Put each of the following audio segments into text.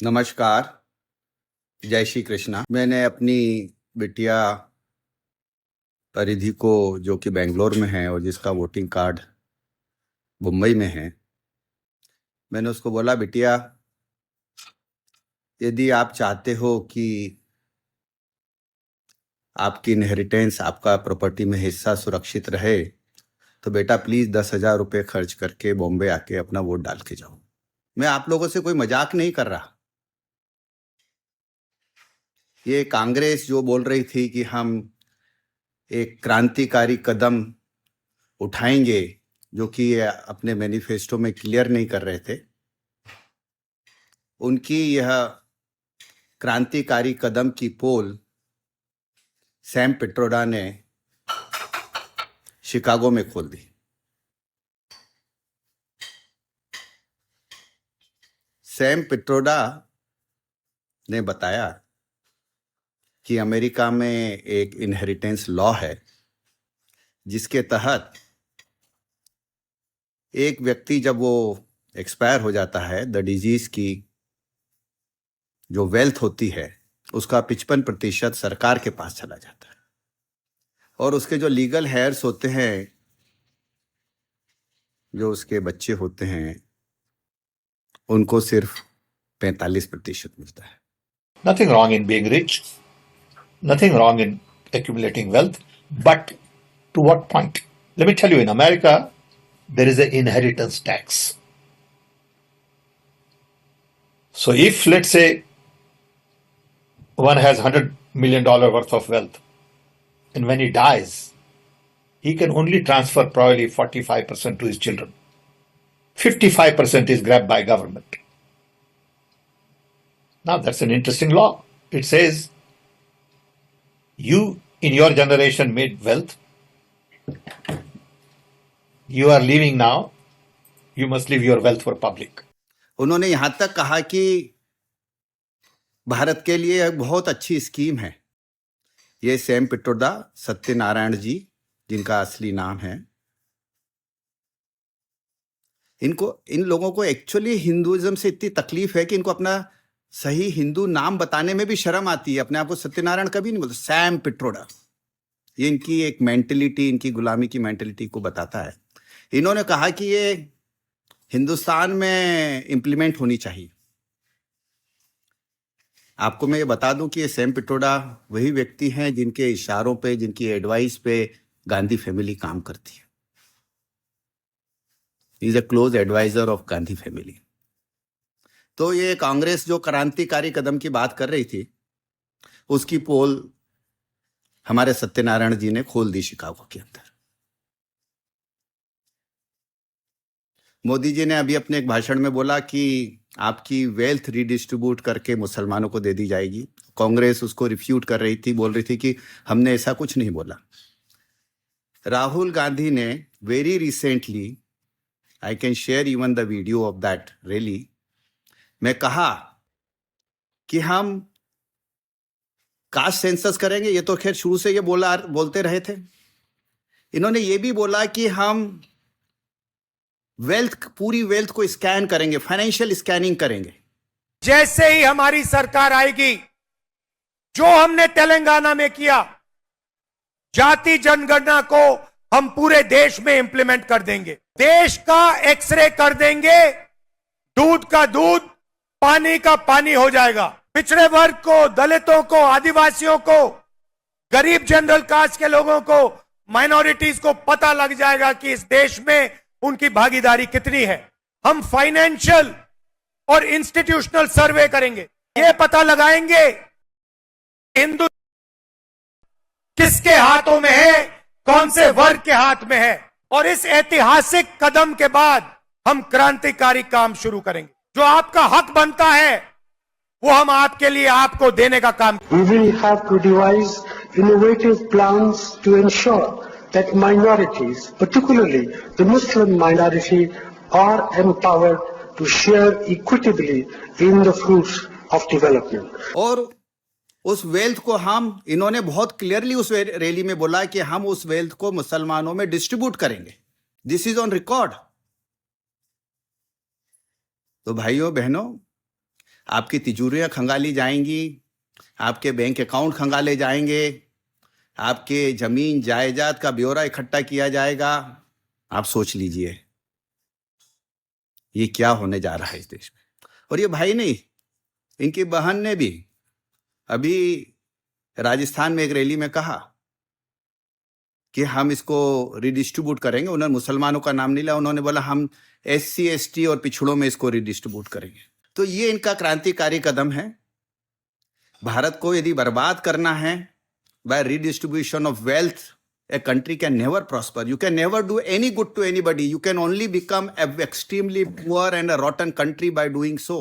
नमस्कार, जय श्री कृष्णा। मैंने अपनी बिटिया परिधि को, जो कि बेंगलोर में है और जिसका वोटिंग कार्ड मुंबई में है, मैंने उसको बोला, बिटिया, यदि आप चाहते हो कि आपकी इनहेरिटेंस, आपका प्रॉपर्टी में हिस्सा सुरक्षित रहे, तो बेटा प्लीज़ 10,000 रुपये खर्च करके बॉम्बे आके अपना वोट डाल के जाओ। मैं आप लोगों से कोई मजाक नहीं कर रहा। ये कांग्रेस जो बोल रही थी कि हम एक क्रांतिकारी कदम उठाएंगे, जो कि ये अपने मैनिफेस्टो में क्लियर नहीं कर रहे थे, उनकी यह क्रांतिकारी कदम की पोल सैम पिट्रोडा ने शिकागो में खोल दी। सैम पिट्रोडा ने बताया कि अमेरिका में एक इनहेरिटेंस लॉ है, जिसके तहत एक व्यक्ति जब वो एक्सपायर हो जाता है, द डिजीज की जो वेल्थ होती है उसका 55% सरकार के पास चला जाता है, और उसके जो लीगल हेयर्स होते हैं, जो उसके बच्चे होते हैं, उनको सिर्फ 45% मिलता है। Nothing wrong in being rich, nothing wrong in accumulating wealth, but to what point? Let me tell you, in America, there is an inheritance tax. So if, let's say, one has $100 million worth of wealth, and when he dies, he can only transfer probably 45% to his children. 55% is grabbed by government. Now that's an interesting law. It says, you in your generation made wealth, you are leaving now, you must leave your wealth for public. उन्होंने यहाँ तक कहा कि भारत के लिए एक बहुत अच्छी स्कीम है। ये सैम पिट्रोडा, सत्यनारायण जी जिनका असली नाम है, इन लोगों को एक्चुअली हिंदुइज्म से इतनी तकलीफ है कि इनको अपना सही हिंदू नाम बताने में भी शर्म आती है। अपने आप को सत्यनारायण कभी नहीं बोलते, सैम पिट्रोडा। ये इनकी एक मेंटलिटी, इनकी गुलामी की मेंटलिटी को बताता है। इन्होंने कहा कि ये हिंदुस्तान में इम्प्लीमेंट होनी चाहिए। आपको मैं ये बता दूं कि ये सैम पिट्रोडा वही व्यक्ति हैं जिनके इशारों पे, जिनकी एडवाइस पे गांधी फैमिली काम करती है। Is a close adviser of Gandhi family. तो ये कांग्रेस जो क्रांतिकारी कदम की बात कर रही थी, उसकी पोल हमारे सत्यनारायण जी ने खोल दी शिकागो के अंदर। मोदी जी ने अभी अपने एक भाषण में बोला कि आपकी वेल्थ रिडिस्ट्रीब्यूट करके मुसलमानों को दे दी जाएगी। कांग्रेस उसको रिफ्यूट कर रही थी, बोल रही थी कि हमने ऐसा कुछ नहीं बोला। राहुल गांधी ने very recently, I can share even the video of that rally, में कहा कि हम कास्ट सेंसस करेंगे। ये तो खैर शुरू से ये बोलते रहे थे। इन्होंने ये भी बोला कि हम पूरी वेल्थ को स्कैन करेंगे, फाइनेंशियल स्कैनिंग करेंगे। जैसे ही हमारी सरकार आएगी, जो हमने तेलंगाना में किया, जाति जनगणना को हम पूरे देश में इंप्लीमेंट कर देंगे। देश का एक्सरे कर देंगे, दूध का दूध, पानी का पानी हो जाएगा। पिछड़े वर्ग को, दलितों को, आदिवासियों को, गरीब जनरल कास्ट के लोगों को, माइनॉरिटीज को पता लग जाएगा कि इस देश में उनकी भागीदारी कितनी है। हम फाइनेंशियल और इंस्टीट्यूशनल सर्वे करेंगे, ये पता लगाएंगे हिंदू किसके हाथों में है, कौन से वर्ग के हाथ में है। और इस ऐतिहासिक कदम के बाद हम क्रांतिकारी काम शुरू करेंगे। जो आपका हक बनता है वो हम आपके लिए, आपको देने का काम। We will have to devise innovative plans to ensure that minorities, particularly the Muslim minority, are empowered to share equitably in the fruits of development. और उस वेल्थ को इन्होंने बहुत क्लियरली उस रैली में बोला कि हम उस वेल्थ को मुसलमानों में डिस्ट्रीब्यूट करेंगे। This is on record. तो भाइयों बहनों, आपकी तिजोरियां खंगाली जाएंगी, आपके बैंक अकाउंट खंगाले जाएंगे, आपके जमीन जायदाद का ब्यौरा इकट्ठा किया जाएगा। आप सोच लीजिए ये क्या होने जा रहा है इस देश में। और ये भाई नहीं, इनकी बहन ने भी अभी राजस्थान में एक रैली में कहा कि हम इसको रिडिस्ट्रीब्यूट करेंगे। उन्होंने मुसलमानों का नाम नहीं लिया, उन्होंने बोला हम SC ST और पिछड़ों में इसको रिडिस्ट्रीब्यूट करेंगे। तो ये इनका क्रांतिकारी कदम है। भारत को यदि बर्बाद करना है by redistribution of wealth, a country can never prosper. You can never do any good to anybody. You can only become an extremely poor and a rotten country by doing so.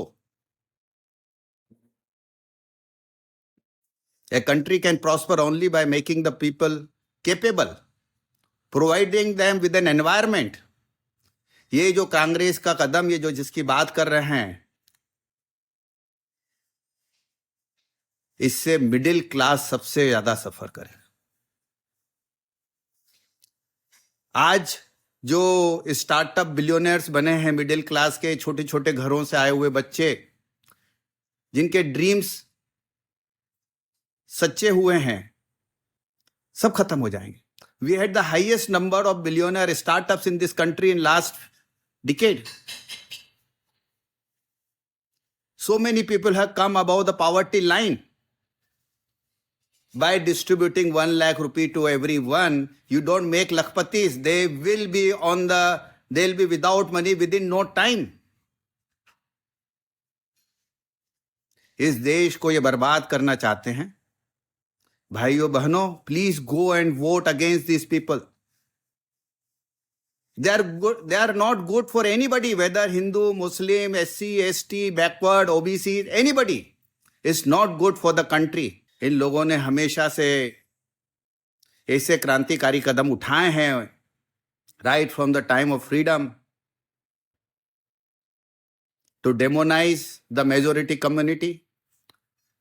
A country can prosper only by making the people capable, providing them with an environment. ये जो कांग्रेस का कदम, ये जो जिसकी बात कर रहे हैं, इससे मिडिल क्लास सबसे ज्यादा सफर करे। आज जो स्टार्टअप बिलियनर्स बने हैं, मिडिल क्लास के छोटे छोटे घरों से आए हुए बच्चे, जिनके ड्रीम्स सच्चे हुए हैं, सब खत्म हो जाएंगे। We had the highest number of billionaire startups in this country in last decade. So many people have come above the poverty line. By distributing 1 lakh rupee to everyone, you don't make lakhpatis. They will be they'll be without money within no time. इस देश को ये बर्बाद करना चाहते हैं. भाइयों बहनों, please go and vote against these people. They are not good for anybody, whether Hindu, Muslim, SC, ST, backward, OBC, anybody. It's not good for the country. इन लोगों ने हमेशा से ऐसे क्रांतिकारी कदम उठाए हैं, right from the time of freedom, to demonize the majority community.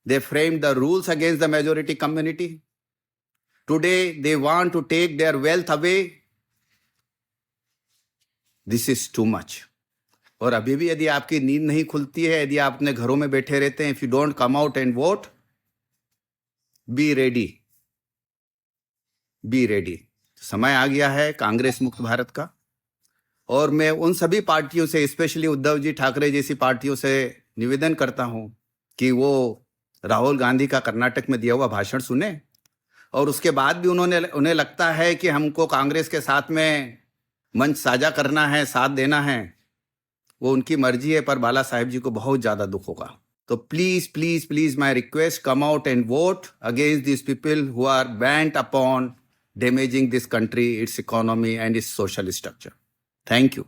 They framed the rules against the majority community. Today they want to take their wealth away. This is too much. और अभी भी यदि आपकी नींद नहीं खुलती है, यदि आप अपने घरों में बैठे रहते हैं, if you don't come out and vote, be ready. Be ready. समय आ गया है कांग्रेस मुक्त भारत का. और मैं उन सभी पार्टियों से, स्पेशली उद्धव जी ठाकरे जैसी पार्टियों से निवेदन करता हूं कि वो राहुल गांधी का कर्नाटक में दिया हुआ भाषण सुने, और उसके बाद भी उन्हें लगता है कि हमको कांग्रेस के साथ में मंच साझा करना है, साथ देना है, वो उनकी मर्जी है, पर बाला साहेब जी को बहुत ज्यादा दुख होगा. तो please please please my request, come out and vote against this people who are bent upon damaging this country, its economy and its social structure. Thank you.